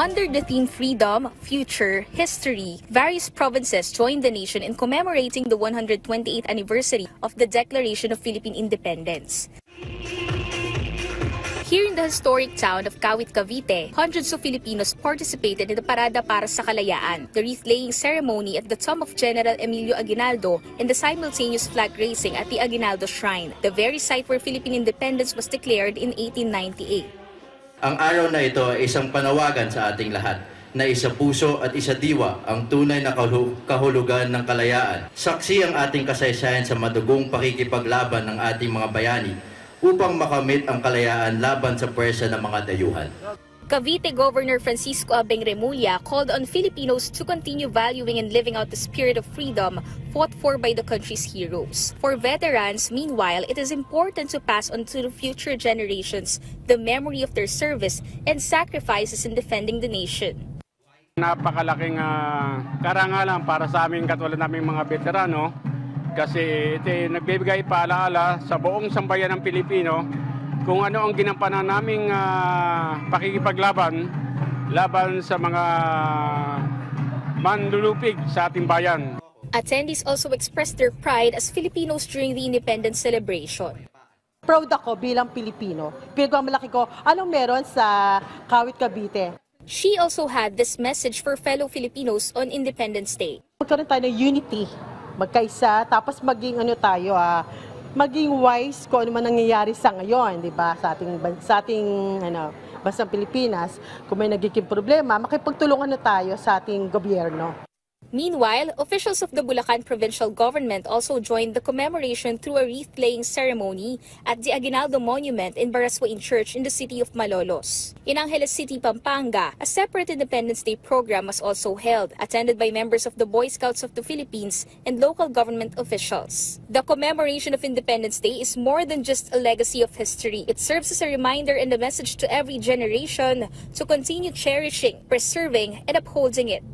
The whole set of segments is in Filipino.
Under the theme Freedom, Future, History, various provinces joined the nation in commemorating the 128th anniversary of the Declaration of Philippine Independence. Here in the historic town of Kawit, Cavite, hundreds of Filipinos participated in the Parada para sa Kalayaan, the wreath-laying ceremony at the tomb of General Emilio Aguinaldo, and the simultaneous flag raising at the Aguinaldo Shrine, the very site where Philippine independence was declared in 1898. Ang araw na ito ay isang panawagan sa ating lahat na isa puso at isa diwa ang tunay na kahulugan ng kalayaan. Saksi ang ating kasaysayan sa madugong pakikipaglaban ng ating mga bayani upang makamit ang kalayaan laban sa puwersa ng mga dayuhan. Cavite Governor Francisco Abeng Remulla called on Filipinos to continue valuing and living out the spirit of freedom fought for by the country's heroes. For veterans, meanwhile, it is important to pass on to the future generations the memory of their service and sacrifices in defending the nation. Napakalaking karangalan para sa aming katulad naming mga veterano kasi ito nagbibigay paalaala sa buong sambayan ng Pilipino kung ano ang ginampanan naming pakikipaglaban laban sa mga manlulupig sa ating bayan. Attendees also expressed their pride as Filipinos during the independence celebration. Proud ako bilang Pilipino. Pinagmamalaki ko anong meron sa Kawit, Cavite. She also had this message for fellow Filipinos on Independence Day. Magkaroon tayo ng unity, magkaisa, tapos maging maging wise kung ano man nangyayari sa ngayon, di ba? Sa ating bansang Pilipinas, kung may nagiging problema, makipagtulungan na tayo sa ating gobyerno. Meanwhile, officials of the Bulacan provincial government also joined the commemoration through a wreath-laying ceremony at the Aguinaldo Monument in Baraswain Church in the city of Malolos. In Angeles City, Pampanga, a separate Independence Day program was also held, attended by members of the Boy Scouts of the Philippines and local government officials. The commemoration of Independence Day is more than just a legacy of history. It serves as a reminder and a message to every generation to continue cherishing, preserving, and upholding it.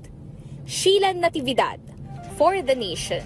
Sheila Natividad, for the Nation.